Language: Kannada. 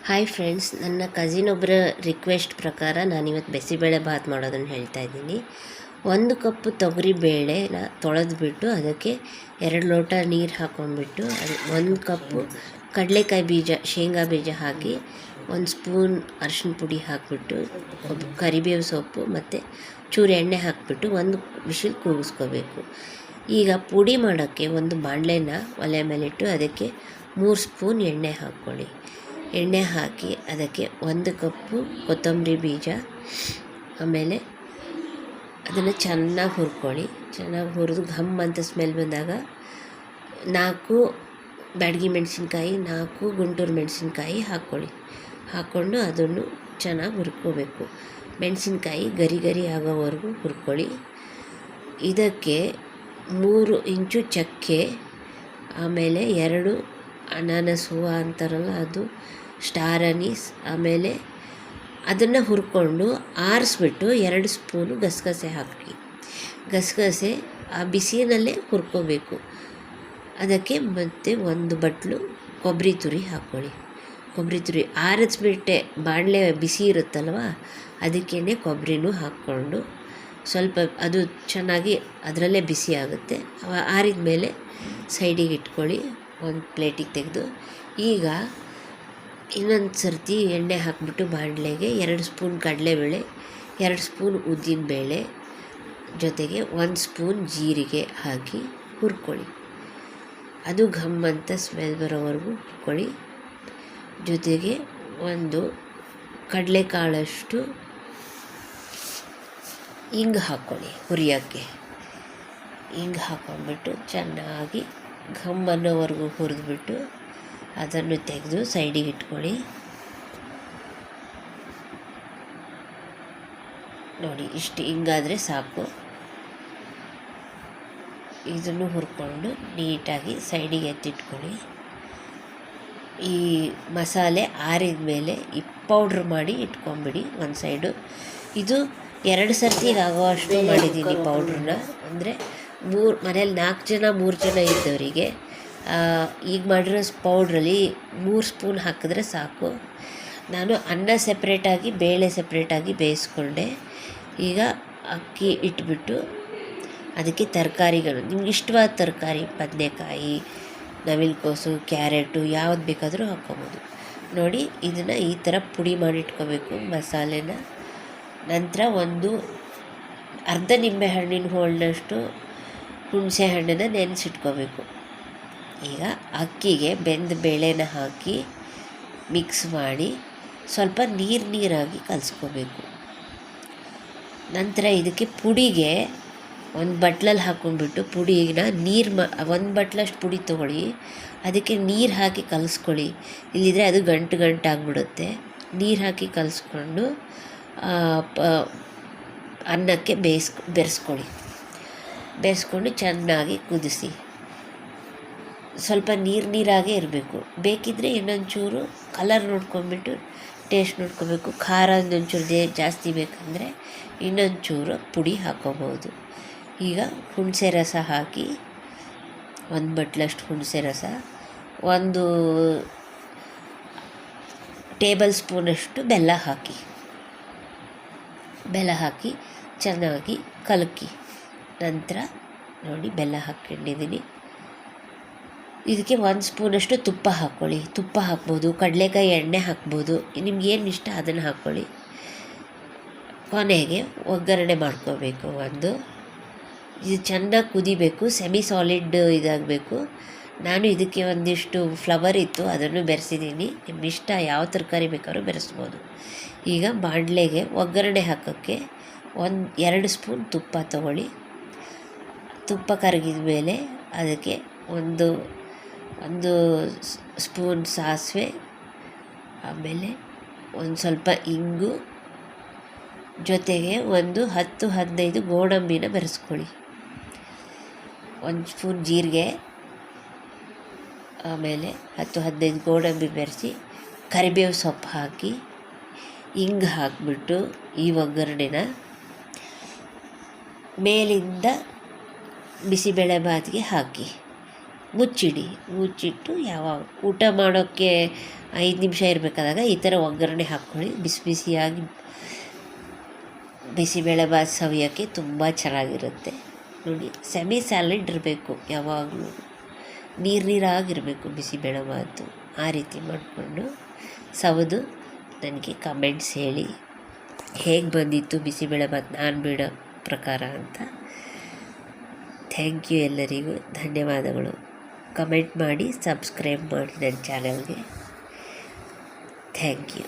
ಹಾಯ್ ಫ್ರೆಂಡ್ಸ್, ನನ್ನ ಕಸಿನ್ ಒಬ್ಬರ ರಿಕ್ವೆಸ್ಟ್ ಪ್ರಕಾರ ನಾನಿವತ್ತು ಬಿಸಿಬೇಳೆ ಭಾತ್ ಮಾಡೋದನ್ನು ಹೇಳ್ತಾ ಇದ್ದೀನಿ. 1 ಕಪ್ ತೊಗರಿ ಬೇಳೆನ ತೊಳೆದ್ಬಿಟ್ಟು ಅದಕ್ಕೆ 2 ಲೋಟ ನೀರು ಹಾಕ್ಕೊಂಡ್ಬಿಟ್ಟು 1 ಕಪ್ಪು ಕಡಲೆಕಾಯಿ ಬೀಜ, ಶೇಂಗಾ ಬೀಜ ಹಾಕಿ 1 ಸ್ಪೂನ್ ಅರಿಶಿನ ಪುಡಿ ಹಾಕಿಬಿಟ್ಟು ಕರಿಬೇವು ಸೊಪ್ಪು ಮತ್ತು ಚೂರು ಎಣ್ಣೆ ಹಾಕಿಬಿಟ್ಟು 1 ವಿಶಿಲ್ ಕೂಗಿಸ್ಕೋಬೇಕು. ಈಗ ಪುಡಿ ಮಾಡೋಕ್ಕೆ ಒಂದು ಬಾಣಲೆನ ಒಲೆ ಮೇಲಿಟ್ಟು ಅದಕ್ಕೆ 3 ಸ್ಪೂನ್ ಎಣ್ಣೆ ಹಾಕ್ಕೊಳ್ಳಿ. ಎಣ್ಣೆ ಹಾಕಿ ಅದಕ್ಕೆ 1 ಕಪ್ಪು ಕೊತ್ತಂಬರಿ ಬೀಜ, ಆಮೇಲೆ ಅದನ್ನು ಚೆನ್ನಾಗಿ ಹುರ್ಕೊಳ್ಳಿ. ಚೆನ್ನಾಗಿ ಹುರಿದು ಘಮ್ ಅಂತ ಸ್ಮೆಲ್ ಬಂದಾಗ 4 ಬ್ಯಾಡಗಿ ಮೆಣಸಿನ್ಕಾಯಿ, 4 ಗುಂಟೂರು ಮೆಣಸಿನ್ಕಾಯಿ ಹಾಕ್ಕೊಂಡು ಅದನ್ನು ಚೆನ್ನಾಗಿ ಹುರ್ಕೋಬೇಕು. ಮೆಣಸಿನ್ಕಾಯಿ ಗರಿ ಗರಿ ಆಗೋವರೆಗೂ ಹುರ್ಕೊಳ್ಳಿ. ಇದಕ್ಕೆ 3 ಇಂಚು ಚಕ್ಕೆ, ಆಮೇಲೆ 2 ಅನಾನಸ್ ಹೂವು ಅಂತಾರಲ್ಲ ಅದು, ಸ್ಟಾರ್ ಅನೀಸ್, ಆಮೇಲೆ ಅದನ್ನು ಹುರ್ಕೊಂಡು ಆರಿಸ್ಬಿಟ್ಟು 2 ಸ್ಪೂನು ಗಸಗಸೆ ಹಾಕಿ. ಗಸಗಸೆ ಆ ಬಿಸಿನಲ್ಲೇ ಹುರ್ಕೋಬೇಕು. ಅದಕ್ಕೆ ಮತ್ತು 1 ಬಟ್ಲು ಕೊಬ್ಬರಿ ತುರಿ ಹಾಕ್ಕೊಳ್ಳಿ. ಕೊಬ್ಬರಿ ತುರಿ ಆರಿಸ್ಬಿಟ್ಟೆ ಬಾಣಲೆ ಬಿಸಿ ಇರುತ್ತಲ್ವ, ಅದಕ್ಕೇ ಕೊಬ್ಬರಿನೂ ಹಾಕ್ಕೊಂಡು ಸ್ವಲ್ಪ ಅದು ಚೆನ್ನಾಗಿ ಅದರಲ್ಲೇ ಬಿಸಿ ಆಗುತ್ತೆ. ಆರಿದ ಮೇಲೆ ಸೈಡಿಗೆ ಇಟ್ಕೊಳ್ಳಿ, ಒಂದು ಪ್ಲೇಟಿಗೆ ತೆಗೆದು. ಈಗ ಇನ್ನೊಂದು ಸರ್ತಿ ಎಣ್ಣೆ ಹಾಕಿಬಿಟ್ಟು ಬಾಣಲೆಗೆ 2 ಸ್ಪೂನ್ ಕಡಲೆಬೇಳೆ, 2 ಸ್ಪೂನ್ ಉದ್ದಿನಬೇಳೆ ಜೊತೆಗೆ 1 ಸ್ಪೂನ್ ಜೀರಿಗೆ ಹಾಕಿ ಹುರ್ಕೊಳ್ಳಿ. ಅದು ಘಮ್ ಅಂತ ಸ್ಮೆಲ್ ಬರೋವರೆಗೂ ಹುರ್ಕೊಳ್ಳಿ. ಜೊತೆಗೆ 1 ಕಡಲೆಕಾಳಷ್ಟು ಹಿಂಗೆ ಹಾಕ್ಕೊಳ್ಳಿ ಹುರಿಯೋಕ್ಕೆ. ಹಿಂಗೆ ಹಾಕ್ಕೊಂಡ್ಬಿಟ್ಟು ಚೆನ್ನಾಗಿ ಘಮ್ ಅನ್ನೋವರೆಗೂ ಹುರಿದ್ಬಿಟ್ಟು ಅದನ್ನು ತೆಗೆದು ಸೈಡಿಗೆ ಇಟ್ಕೊಳ್ಳಿ. ನೋಡಿ, ಇಷ್ಟು ಹಿಂಗಾದರೆ ಸಾಕು. ಇದನ್ನು ಹುರ್ಕೊಂಡು ನೀಟಾಗಿ ಸೈಡಿಗೆ ಎತ್ತಿಟ್ಕೊಳ್ಳಿ. ಈ ಮಸಾಲೆ ಆರಿದ ಮೇಲೆ ಈ ಪೌಡ್ರ್ ಮಾಡಿ ಇಟ್ಕೊಂಬಿಡಿ ಒಂದು ಸೈಡು. ಇದು 2 ಸರ್ತಿಗೆ ಆಗೋವಷ್ಟು ಮಾಡಿದ್ದೀನಿ ಪೌಡ್ರನ್ನ. ಅಂದರೆ ಮನೇಲಿ 4 ಜನ 3 ಜನ ಇದ್ದವರಿಗೆ ಈಗ ಮಾಡಿರೋ ಪೌಡ್ರಲ್ಲಿ 3 ಸ್ಪೂನ್ ಹಾಕಿದ್ರೆ ಸಾಕು. ನಾನು ಅನ್ನ ಸೆಪ್ರೇಟಾಗಿ ಬೇಳೆ ಸೆಪ್ರೇಟಾಗಿ ಬೇಯಿಸ್ಕೊಂಡೆ. ಈಗ ಅಕ್ಕಿ ಇಟ್ಬಿಟ್ಟು ಅದಕ್ಕೆ ತರಕಾರಿಗಳು, ನಿಮ್ಗೆ ಇಷ್ಟವಾದ ತರಕಾರಿ, ಬದನೆಕಾಯಿ, ನವಿಲುಕೋಸು, ಕ್ಯಾರೆಟು ಯಾವ್ದು ಬೇಕಾದರೂ ಹಾಕ್ಕೊಬೋದು. ನೋಡಿ, ಇದನ್ನು ಈ ಥರ ಪುಡಿ ಮಾಡಿಟ್ಕೋಬೇಕು ಮಸಾಲೆನ. ನಂತರ ಒಂದು ಅರ್ಧ ನಿಂಬೆ ಹಣ್ಣಿನ ಹೋಳಿನಷ್ಟು ಹುಣಸೆ ಹಣ್ಣನ್ನು ನೆನೆಸಿಟ್ಕೋಬೇಕು. ಈಗ ಅಕ್ಕಿಗೆ ಬೆಂದ ಬೇಳೆನ ಹಾಕಿ ಮಿಕ್ಸ್ ಮಾಡಿ ಸ್ವಲ್ಪ ನೀರಾಗಿ ಕಲಿಸ್ಕೋಬೇಕು. ನಂತರ ಇದಕ್ಕೆ ಪುಡಿಗೆ ಒಂದು ಬಟ್ಲಲ್ಲಿ ಹಾಕ್ಕೊಂಡ್ಬಿಟ್ಟು ಪುಡಿನ 1 ಬಟ್ಲಷ್ಟು ಪುಡಿ ತೊಗೊಳ್ಳಿ. ಅದಕ್ಕೆ ನೀರು ಹಾಕಿ ಕಲಿಸ್ಕೊಳ್ಳಿ, ಇಲ್ಲಿದ್ರೆ ಅದು ಗಂಟು ಆಗಿಬಿಡುತ್ತೆ. ನೀರು ಹಾಕಿ ಕಲಿಸ್ಕೊಂಡು ಅನ್ನಕ್ಕೆ ಬೆರೆಸ್ಕೊಂಡು ಚೆನ್ನಾಗಿ ಕುದಿಸಿ. ಸ್ವಲ್ಪ ನೀರಾಗೇ ಇರಬೇಕು. ಬೇಕಿದ್ದರೆ ಇನ್ನೊಂಚೂರು ಕಲರ್ ನೋಡ್ಕೊಂಡ್ಬಿಟ್ಟು ಟೇಸ್ಟ್ ನೋಡ್ಕೊಬೇಕು. ಖಾರ ಒಂಚೂರು ಜಾಸ್ತಿ ಬೇಕಂದರೆ ಇನ್ನೊಂಚೂರು ಪುಡಿ ಹಾಕ್ಕೋಬೋದು. ಈಗ ಹುಣಸೆ ರಸ ಹಾಕಿ 1 ಬಟ್ಲಷ್ಟು ಹುಣಸೆ ರಸ, 1 ಟೇಬಲ್ ಸ್ಪೂನಷ್ಟು ಬೆಲ್ಲ ಹಾಕಿ ಚೆನ್ನಾಗಿ ಕಲಕಿ. ನಂತರ ನೋಡಿ, ಬೆಲ್ಲ ಹಾಕ್ಕೊಂಡಿದ್ದೀನಿ. ಇದಕ್ಕೆ 1 ಸ್ಪೂನಷ್ಟು ತುಪ್ಪ ಹಾಕ್ಕೊಳ್ಳಿ. ತುಪ್ಪ ಹಾಕ್ಬೋದು, ಕಡಲೆಕಾಯಿ ಎಣ್ಣೆ ಹಾಕ್ಬೋದು, ನಿಮ್ಗೇನು ಇಷ್ಟ ಅದನ್ನು ಹಾಕ್ಕೊಳ್ಳಿ. ಕೊನೆಗೆ ಒಗ್ಗರಣೆ ಮಾಡ್ಕೋಬೇಕು. ಇದು ಚೆನ್ನಾಗಿ ಕುದಿಬೇಕು, ಸೆಮಿ ಸಾಲಿಡ್ ಇದಾಗಬೇಕು. ನಾನು ಇದಕ್ಕೆ ಒಂದಿಷ್ಟು ಫ್ಲವರ್ ಇತ್ತು, ಅದನ್ನು ಬೆರೆಸಿದ್ದೀನಿ. ನಿಮ್ಮಿಷ್ಟ ಯಾವ ತರಕಾರಿ ಬೇಕಾದ್ರೂ ಬೆರೆಸ್ಬೋದು. ಈಗ ಬಾಣಲೆಗೆ ಒಗ್ಗರಣೆ ಹಾಕೋಕ್ಕೆ 2 ಸ್ಪೂನ್ ತುಪ್ಪ ತೊಗೊಳ್ಳಿ. ತುಪ್ಪ ಕರಗಿದ ಮೇಲೆ ಅದಕ್ಕೆ ಒಂದು ಸ್ಪೂನ್ ಸಾಸಿವೆ, ಆಮೇಲೆ ಸ್ವಲ್ಪ ಇಂಗು, ಜೊತೆಗೆ 10-15 ಗೋಡಂಬಿನ ಬೆರೆಸ್ಕೊಳ್ಳಿ. 1 ಸ್ಪೂನ್ ಜೀರಿಗೆ, ಆಮೇಲೆ 10-15 ಗೋಡಂಬಿ ಬೆರೆಸಿ ಕರಿಬೇವು ಸೊಪ್ಪು ಹಾಕಿ ಹಿಂಗೆ ಹಾಕಿಬಿಟ್ಟು ಈ ಒಗ್ಗರಣೆನ ಮೇಲಿಂದ ಬಿಸಿಬೇಳೆ ಭಾತಿಗೆ ಹಾಕಿ ಮುಚ್ಚಿಟ್ಟು ಯಾವಾಗ ಊಟ ಮಾಡೋಕ್ಕೆ 5 ನಿಮಿಷ ಇರಬೇಕಾದಾಗ ಈ ಥರ ಒಗ್ಗರಣೆ ಹಾಕ್ಕೊಳ್ಳಿ. ಬಿಸಿ ಬಿಸಿಯಾಗಿ ಬಿಸಿಬೇಳೆಭಾತ್ ಸವಿಯೋಕ್ಕೆ ತುಂಬ ಚೆನ್ನಾಗಿರುತ್ತೆ. ನೋಡಿ, ಸೆಮಿ ಸ್ಯಾಲಡ್ ಇರಬೇಕು, ಯಾವಾಗಲೂ ನೀರಾಗಿರಬೇಕು ಬಿಸಿಬೇಳೆಭಾತು. ಆ ರೀತಿ ಮಾಡಿಕೊಂಡು ಸವಿದು ನನಗೆ ಕಮೆಂಟ್ಸ್ ಹೇಳಿ ಹೇಗೆ ಬಂದಿತ್ತು ಬಿಸಿಬೇಳೆಭಾತ್ ನಾನು ಬಿಡೋ ಪ್ರಕಾರ ಅಂತ. ಥ್ಯಾಂಕ್ ಯು, ಎಲ್ಲರಿಗೂ ಧನ್ಯವಾದಗಳು. ಕಮೆಂಟ್ ಮಾಡಿ, ಸಬ್ಸ್ಕ್ರೈಬ್ ಮಾಡಿ ನನ್ನ ಚಾನಲ್ಗೆ. Thank you.